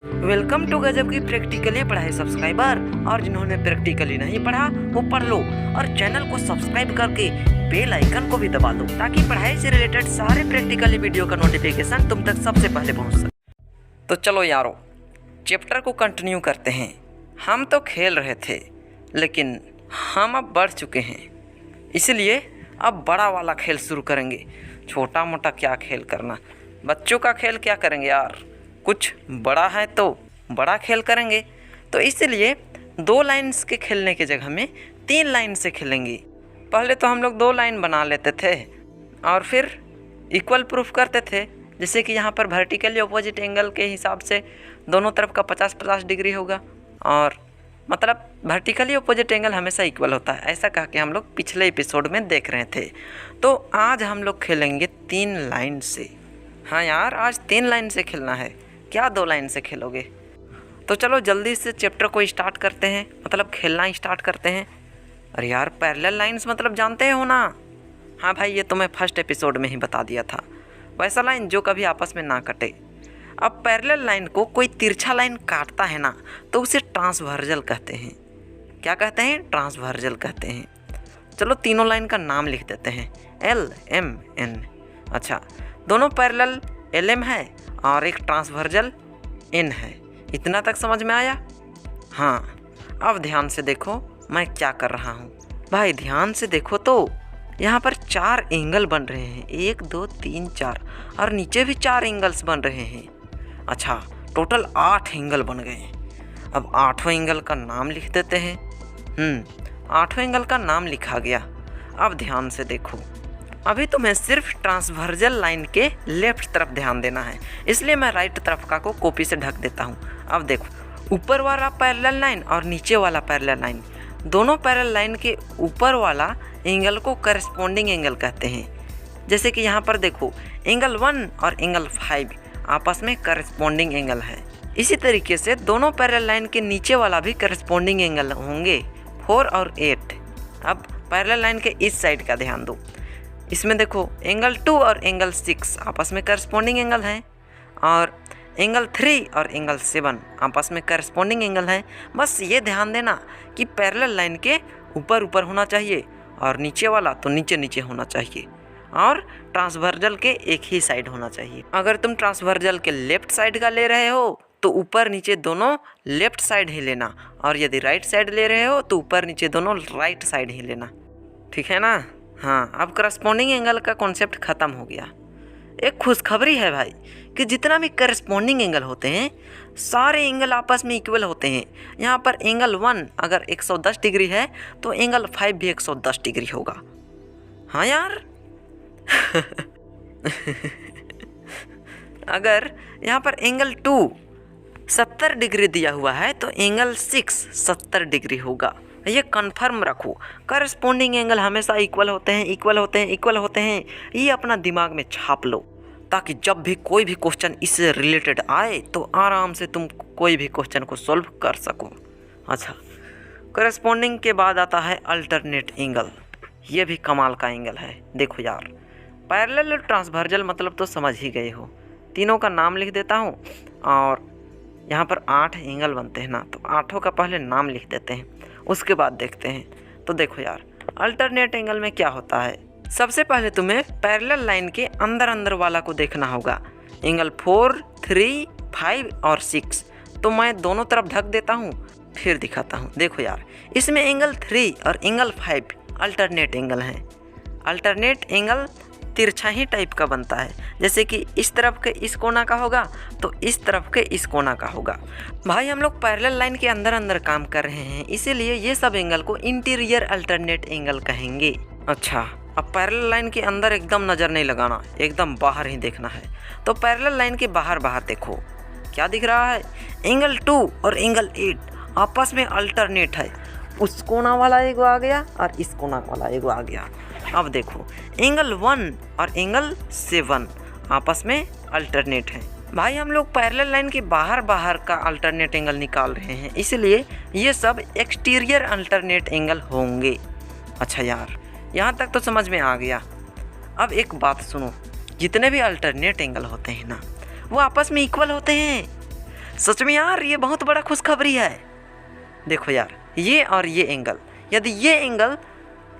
Welcome to गजब की practically पढ़ाई सब्सक्राइबर। और जिन्होंने प्रैक्टिकली नहीं पढ़ा वो पढ़ लो और चैनल को सब्सक्राइब करके बेल आइकन को भी दबा दो ताकि पढ़ाई से रिलेटेड सारे प्रैक्टिकली वीडियो का नोटिफिकेशन तुम तक सबसे पहले पहुंच सके। तो चलो यारो, चैप्टर को कंटिन्यू करते हैं। हम तो खेल रहे थे लेकिन हम अब बढ़ चुके हैं, इसलिए अब बड़ा वाला खेल शुरू करेंगे। छोटा मोटा क्या खेल करना, बच्चों का खेल क्या करेंगे यार, कुछ बड़ा है तो बड़ा खेल करेंगे। तो इसलिए 2 लाइन्स के खेलने की जगह में 3 लाइन से खेलेंगे। पहले तो हम लोग 2 लाइन बना लेते थे और फिर इक्वल प्रूफ करते थे। जैसे कि यहाँ पर वर्टिकली अपोजिट एंगल के हिसाब से दोनों तरफ का 50-50 डिग्री होगा, और मतलब वर्टिकली अपोजिट एंगल हमेशा इक्वल होता है, ऐसा कह के हम लोग पिछले एपिसोड में देख रहे थे। तो आज हम लोग खेलेंगे 3 लाइन से। हाँ यार, आज 3 लाइन से खेलना है, क्या 2 लाइन से खेलोगे? तो चलो जल्दी से चैप्टर को स्टार्ट करते हैं, मतलब खेलना स्टार्ट करते हैं। अरे यार, पैरेलल लाइंस मतलब जानते हो ना? हाँ भाई, ये तो मैं फर्स्ट एपिसोड में ही बता दिया था। वैसा लाइन जो कभी आपस में ना कटे। अब पैरेलल लाइन को कोई तिरछा लाइन काटता है ना, तो उसे ट्रांसवर्जल कहते हैं। क्या कहते हैं? ट्रांसवर्जल कहते हैं। चलो तीनों लाइन का नाम लिख देते हैं, LMN। अच्छा, दोनों पैरेलल LM है और एक ट्रांसवर्जल N है। इतना तक समझ में आया? हाँ, अब ध्यान से देखो मैं क्या कर रहा हूँ। भाई ध्यान से देखो तो यहाँ पर 4 एंगल बन रहे हैं, 1 2 3 4, और नीचे भी 4 एंगल्स बन रहे हैं। अच्छा, टोटल 8 एंगल बन गए। अब 8वें एंगल का नाम लिख देते हैं। 8वें एंगल का नाम लिखा गया। अब ध्यान से देखो, अभी तुम्हें सिर्फ ट्रांसवर्जल लाइन के लेफ्ट तरफ ध्यान देना है, इसलिए मैं राइट तरफ का को कॉपी से ढक देता हूँ। अब देखो, ऊपर वाला पैरेलल लाइन और नीचे वाला पैरेलल लाइन, दोनों पैरेलल लाइन के ऊपर वाला एंगल को करस्पॉन्डिंग एंगल कहते हैं। जैसे कि यहाँ पर देखो, एंगल 1 और एंगल 5 आपस में करस्पॉन्डिंग एंगल है। इसी तरीके से दोनों पैरेलल लाइन के नीचे वाला भी करस्पॉन्डिंग एंगल होंगे, 4 और 8। अब पैरेलल लाइन के इस साइड का ध्यान दो, इसमें देखो एंगल 2 और एंगल 6 आपस में करस्पॉन्डिंग एंगल है, और एंगल 3 और एंगल 7 आपस में करस्पॉन्डिंग एंगल है। बस ये ध्यान देना कि पैरेलल लाइन के ऊपर ऊपर होना चाहिए और नीचे वाला तो नीचे नीचे होना चाहिए, और ट्रांसवर्जल के एक ही साइड होना चाहिए। अगर तुम ट्रांसवर्जल के लेफ्ट साइड का ले रहे हो तो ऊपर नीचे दोनों लेफ्ट साइड ही लेना, और यदि राइट साइड ले रहे हो तो ऊपर नीचे दोनों राइट साइड ही लेना। ठीक है ना? हाँ, अब करस्पॉन्डिंग एंगल का कॉन्सेप्ट ख़त्म हो गया। एक खुशखबरी है भाई कि जितना भी करस्पॉन्डिंग एंगल होते हैं सारे एंगल आपस में इक्वल होते हैं। यहाँ पर एंगल 1 अगर 110 डिग्री है तो एंगल 5 भी 110 डिग्री होगा। हाँ यार अगर यहाँ पर एंगल 2 70 डिग्री दिया हुआ है तो एंगल 6 70 डिग्री होगा। ये कन्फर्म रखो, करस्पॉन्डिंग एंगल हमेशा इक्वल होते हैं, इक्वल होते हैं, इक्वल होते हैं। ये अपना दिमाग में छाप लो ताकि जब भी कोई भी क्वेश्चन इससे रिलेटेड आए तो आराम से तुम कोई भी क्वेश्चन को सॉल्व कर सको। अच्छा, करस्पॉन्डिंग के बाद आता है अल्टरनेट एंगल। ये भी कमाल का एंगल है। देखो यार, पैरेलल और ट्रांसवर्जल मतलब तो समझ ही गए हो। तीनों का नाम लिख देता हूँ, और यहाँ पर 8 एंगल बनते हैं ना, तो 8 का पहले नाम लिख देते हैं, उसके बाद देखते हैं। तो देखो यार, अल्टरनेट एंगल में क्या होता है, सबसे पहले तुम्हें पैरेलल लाइन के अंदर अंदर वाला को देखना होगा। एंगल 4, 3, 5 और 6 तो मैं दोनों तरफ ढक देता हूँ, फिर दिखाता हूँ। देखो यार, इसमें एंगल 3 और एंगल 5 अल्टरनेट एंगल हैं। अल्टरनेट एंगल तिरछा ही टाइप का बनता है, जैसे कि इस तरफ के इस कोना का होगा तो इस तरफ के इस कोना का होगा। भाई हम लोग पैरेलल लाइन के अंदर अंदर काम कर रहे हैं, इसीलिए ये सब एंगल को इंटीरियर अल्टरनेट एंगल कहेंगे। अच्छा, अब पैरेलल लाइन के अंदर एकदम नज़र नहीं लगाना, एकदम बाहर ही देखना है। तो पैरेलल लाइन के बाहर बाहर देखो क्या दिख रहा है, एंगल 2 और एंगल 8 आपस में अल्टरनेट है। उस कोना वाला एगो आ गया और इस कोना वाला एगो आ गया। अब देखो, एंगल 1 और एंगल 7 आपस में अल्टरनेट हैं। भाई हम लोग पैरेलल लाइन के बाहर बाहर का अल्टरनेट एंगल निकाल रहे हैं, इसलिए ये सब एक्सटीरियर अल्टरनेट एंगल होंगे। अच्छा यार, यहाँ तक तो समझ में आ गया। अब एक बात सुनो, जितने भी अल्टरनेट एंगल होते हैं ना, वो आपस में इक्वल होते हैं। सच में यार ये बहुत बड़ा खुशखबरी है। देखो यार, ये और ये एंगल, यदि ये एंगल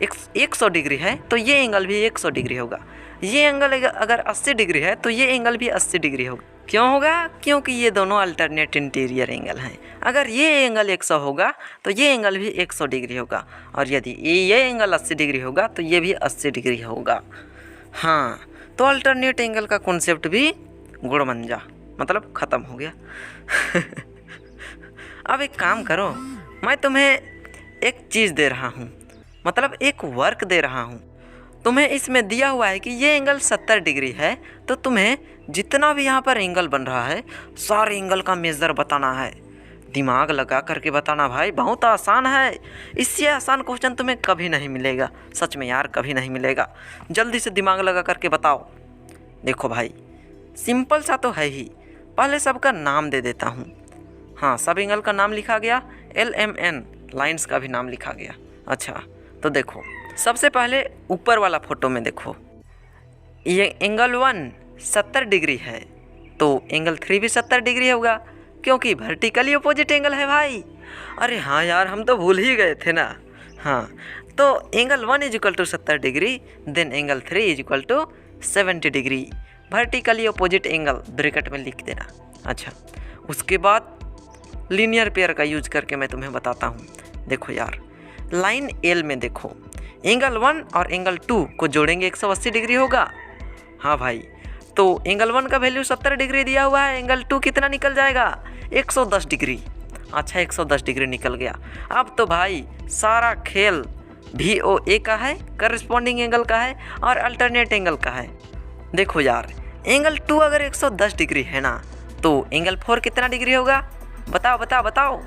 100 डिग्री है तो ये एंगल भी 100 डिग्री होगा। ये एंगल अगर 80 डिग्री है तो ये एंगल भी 80 डिग्री होगा। क्यों होगा? क्योंकि ये दोनों अल्टरनेट इंटीरियर एंगल हैं। अगर ये एंगल 100 होगा तो ये एंगल भी 100 डिग्री होगा, और यदि ये एंगल 80 डिग्री होगा तो ये भी 80 डिग्री होगा। हाँ, तो अल्टरनेट एंगल का कॉन्सेप्ट भी गुड़मंजा, मतलब ख़त्म हो गया। अब एक काम करो, मैं तुम्हें एक चीज़ दे रहा हूँ, मतलब एक वर्क दे रहा हूँ। तुम्हें इसमें दिया हुआ है कि ये एंगल 70 डिग्री है, तो तुम्हें जितना भी यहाँ पर एंगल बन रहा है सारे एंगल का मेज़र बताना है। दिमाग लगा करके बताना भाई, बहुत आसान है। इससे आसान क्वेश्चन तुम्हें कभी नहीं मिलेगा, सच में यार कभी नहीं मिलेगा। जल्दी से दिमाग लगा करके बताओ। देखो भाई, सिंपल सा तो है ही। पहले सबका नाम दे देता हूँ। हाँ, सब एंगल का नाम लिखा गया, LMN लाइंस का भी नाम लिखा गया। अच्छा, तो देखो सबसे पहले ऊपर वाला फोटो में देखो, ये एंगल 1 70 डिग्री है, तो एंगल 3 भी 70 डिग्री होगा, क्योंकि वर्टिकली अपोजिट एंगल है भाई। अरे हाँ यार, हम तो भूल ही गए थे ना। हाँ, तो angle 1 = 70 degree, then angle 3 = 70 degree. Vertically opposite angle bracket में लिख देना। अच्छा, उसके बाद लीनियर पेयर का यूज करके मैं तुम्हें बताता हूँ। देखो यार, लाइन L में देखो, एंगल 1 और एंगल 2 को जोड़ेंगे 180 डिग्री होगा। हाँ भाई, तो एंगल 1 का वैल्यू 70 डिग्री दिया हुआ है, एंगल 2 कितना निकल जाएगा? 110 डिग्री। अच्छा, 110 डिग्री निकल गया। अब तो भाई सारा खेल VOA का है, करस्पॉन्डिंग एंगल का है, और अल्टरनेट एंगल का है। देखो यार, एंगल 2 अगर 110 डिग्री है ना, तो एंगल 4 कितना डिग्री होगा? बताओ बताओ बताओ।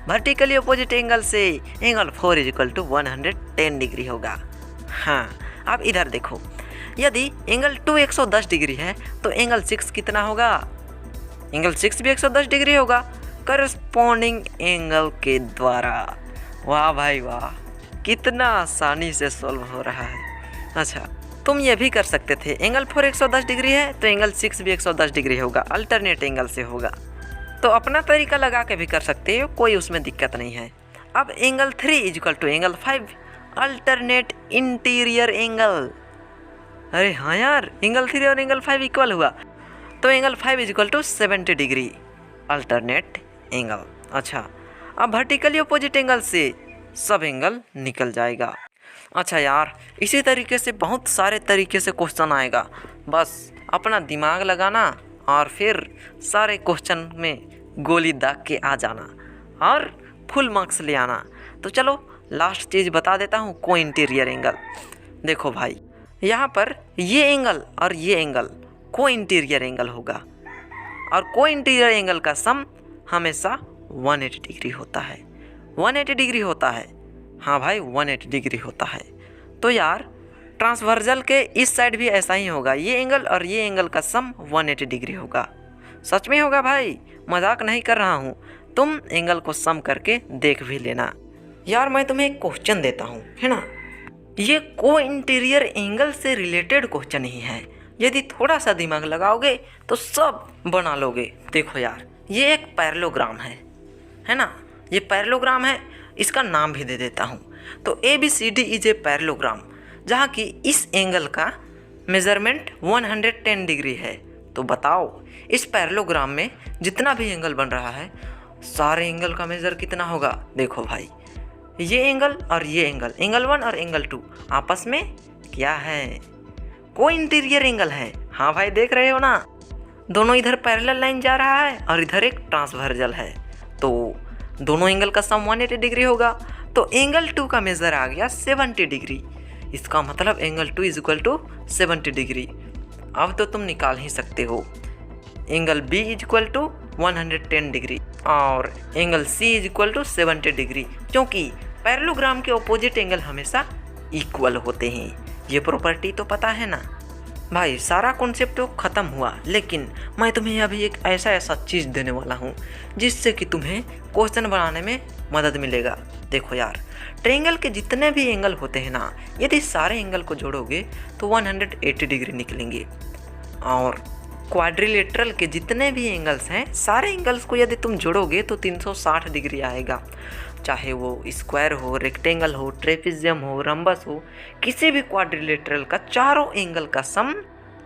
वर्टिकली अपोजिट एंगल से एंगल 4 = 110 डिग्री होगा। हाँ, अब इधर देखो, यदि एंगल 2 110 डिग्री है तो एंगल 6 कितना होगा? एंगल 6 भी 110 डिग्री होगा, करस्पॉन्डिंग एंगल के द्वारा। वाह भाई वाह, कितना आसानी से सॉल्व हो रहा है। अच्छा, तुम ये भी कर सकते थे, एंगल 4 110 डिग्री है तो एंगल 6 भी 110 डिग्री होगा, अल्टरनेट एंगल से होगा। तो अपना तरीका लगा के भी कर सकते हो, कोई उसमें दिक्कत नहीं है। अब angle 3 = angle 5, alternate interior angle. अरे हाँ यार, एंगल 3 और एंगल 5 इक्वल हुआ, तो एंगल 5 = 70 डिग्री, अल्टरनेट एंगल। अच्छा, अब वर्टिकली अपोजिट एंगल से सब एंगल निकल जाएगा। अच्छा यार, इसी तरीके से बहुत सारे तरीके से क्वेश्चन आएगा, बस अपना दिमाग लगाना और फिर सारे क्वेश्चन में गोली दाग के आ जाना और फुल मार्क्स ले आना। तो चलो लास्ट चीज़ बता देता हूँ, को इंटीरियर एंगल। देखो भाई, यहाँ पर ये एंगल और ये एंगल को इंटीरियर एंगल होगा, और को इंटीरियर एंगल का सम हमेशा 180 डिग्री होता है। 180 डिग्री होता है। हाँ भाई, 180 डिग्री होता है। तो यार, ट्रांसवर्जल के इस साइड भी ऐसा ही होगा, ये एंगल और ये एंगल का सम 180 डिग्री होगा। सच में होगा भाई, मजाक नहीं कर रहा हूँ। तुम एंगल को सम करके देख भी लेना। यार, मैं तुम्हें एक क्वेश्चन देता हूँ, है ना, ये को इंटीरियर एंगल से रिलेटेड क्वेश्चन ही है। यदि थोड़ा सा दिमाग लगाओगे तो सब बना लोगे। देखो यार, ये एक पैरेललोग्राम है ना, ये पैरेललोग्राम है, इसका नाम भी दे देता हूँ। तो ABCD इज ए पैरेललोग्राम, जहाँ की इस एंगल का मेज़रमेंट 110 डिग्री है। तो बताओ, इस पैरेललोग्राम में जितना भी एंगल बन रहा है, सारे एंगल का मेज़र कितना होगा? देखो भाई, ये एंगल और ये एंगल, एंगल 1 और एंगल 2 आपस में क्या है? को इंटीरियर एंगल है। हाँ भाई, देख रहे हो ना, दोनों इधर पैरेलल लाइन जा रहा है और इधर एक ट्रांसवर्जल है, तो दोनों एंगल का सम 180 डिग्री होगा। तो एंगल 2 का मेज़र आ गया 70 डिग्री। इसका मतलब एंगल 2 = 70 डिग्री। अब तो तुम निकाल ही सकते हो, एंगल B = 110 डिग्री और एंगल C = 70 डिग्री, क्योंकि पैरेललोग्राम के ऑपोजिट एंगल हमेशा इक्वल होते हैं। ये प्रॉपर्टी तो पता है ना भाई। सारा कॉन्सेप्ट तो ख़त्म हुआ, लेकिन मैं तुम्हें अभी एक ऐसा चीज़ देने वाला हूँ जिससे कि तुम्हें क्वेश्चन बनाने में मदद मिलेगा। देखो यार, ट्रायंगल के जितने भी एंगल होते हैं ना, यदि सारे एंगल को जोड़ोगे तो 180 डिग्री निकलेंगे, और क्वाड्रिलेटरल के जितने भी एंगल्स हैं, सारे एंगल्स को यदि तुम जोड़ोगे तो 360 डिग्री आएगा। चाहे वो स्क्वायर हो, रेक्टेंगल हो, ट्रेपेजियम हो, रंबस हो, किसी भी क्वाड्रिलेटरल का चारों एंगल का सम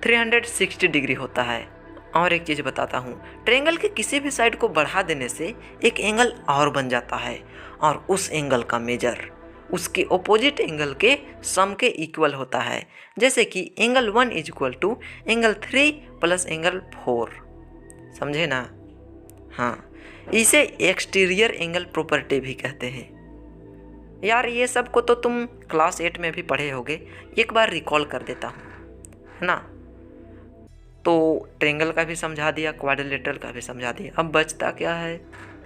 360 डिग्री होता है। और एक चीज़ बताता हूँ, ट्रायंगल के किसी भी साइड को बढ़ा देने से एक एंगल और बन जाता है और उस एंगल का मेजर उसके ऑपोजिट एंगल के सम के इक्वल होता है। जैसे कि angle 1 is equal to angle 3 plus angle 4। समझे ना? हाँ, इसे एक्सटीरियर एंगल प्रॉपर्टी भी कहते हैं। यार ये सब को तो तुम क्लास 8 में भी पढ़े होगे, एक बार रिकॉल कर देता हूँ, है ना। तो ट्रायंगल का भी समझा दिया, क्वाड्रिलेटरल का भी समझा दिया, अब बचता क्या है?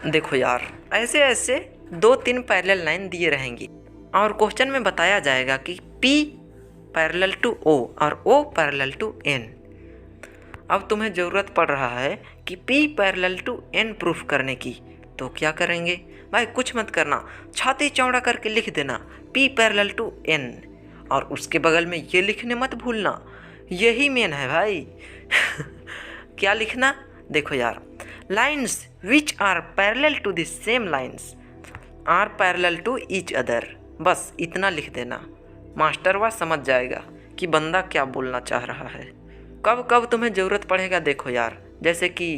देखो यार, ऐसे ऐसे 2-3 पैरेलल लाइन दिए रहेंगी और क्वेश्चन में बताया जाएगा कि P पैरेलल टू O और O पैरेलल टू N। अब तुम्हें ज़रूरत पड़ रहा है कि P parallel to N proof करने की, तो क्या करेंगे भाई? कुछ मत करना, छाती चौड़ा करके लिख देना P पैरेलल टू N और उसके बगल में ये लिखने मत भूलना, यही मेन है भाई। क्या लिखना? देखो यार, lines which are parallel to the same lines are parallel to each other, बस इतना लिख देना। मास्टर वह समझ जाएगा कि बंदा क्या बोलना चाह रहा है। कब कब तुम्हें ज़रूरत पड़ेगा देखो यार, जैसे कि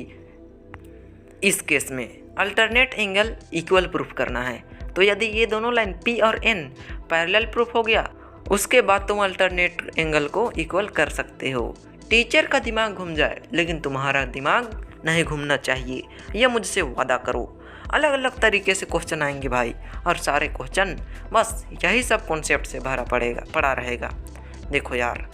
इस केस में अल्टरनेट एंगल इक्वल प्रूफ करना है, तो यदि ये दोनों लाइन P और N पैरेलल प्रूफ हो गया, उसके बाद तुम अल्टरनेट एंगल को इक्वल कर सकते हो। टीचर का दिमाग घूम जाए लेकिन तुम्हारा दिमाग नहीं घूमना चाहिए, यह मुझसे वादा करो। अलग अलग तरीके से क्वेश्चन आएंगे भाई, और सारे क्वेश्चन बस यही सब कॉन्सेप्ट से पड़ा रहेगा। देखो यार,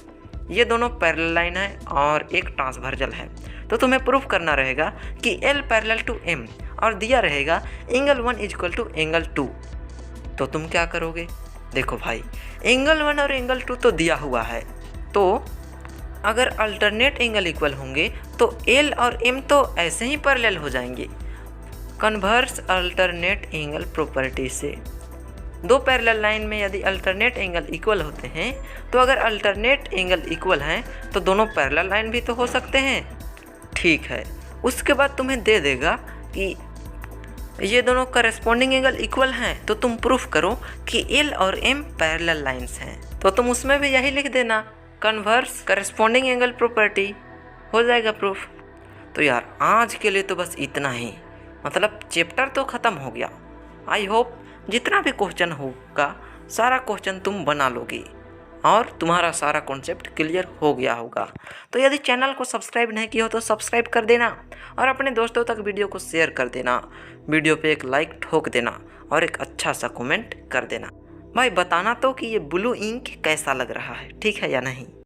ये दोनों पैरेलल लाइन है और एक ट्रांसवर्जल है, तो तुम्हें प्रूफ करना रहेगा कि L पैरेलल टू M और दिया रहेगा angle 1 is equal to angle 2। तो तुम क्या करोगे? देखो भाई, एंगल 1 और एंगल 2 तो दिया हुआ है, तो अगर अल्टरनेट एंगल इक्वल होंगे तो L और M तो ऐसे ही पैरेलल हो जाएंगे। कन्वर्स अल्टरनेट एंगल प्रॉपर्टी से दो पैरेलल लाइन में यदि अल्टरनेट एंगल इक्वल होते हैं, तो अगर अल्टरनेट एंगल इक्वल हैं तो दोनों पैरेलल लाइन भी तो हो सकते हैं। ठीक है, उसके बाद तुम्हें दे देगा कि ये दोनों करस्पॉन्डिंग एंगल इक्वल हैं, तो तुम प्रूफ करो कि L और M पैरेलल लाइंस हैं, तो तुम उसमें भी यही लिख देना, कन्वर्स करस्पॉन्डिंग एंगल प्रॉपर्टी, हो जाएगा प्रूफ। तो यार आज के लिए तो बस इतना ही, मतलब चैप्टर तो ख़त्म हो गया। आई होप जितना भी क्वेश्चन होगा सारा क्वेश्चन तुम बना लोगे और तुम्हारा सारा कॉन्सेप्ट क्लियर हो गया होगा। तो यदि चैनल को सब्सक्राइब नहीं किया हो तो सब्सक्राइब कर देना और अपने दोस्तों तक वीडियो को शेयर कर देना। वीडियो पे एक लाइक ठोक देना और एक अच्छा सा कमेंट कर देना। भाई बताना तो कि ये ब्लू इंक कैसा लग रहा है, ठीक है या नहीं।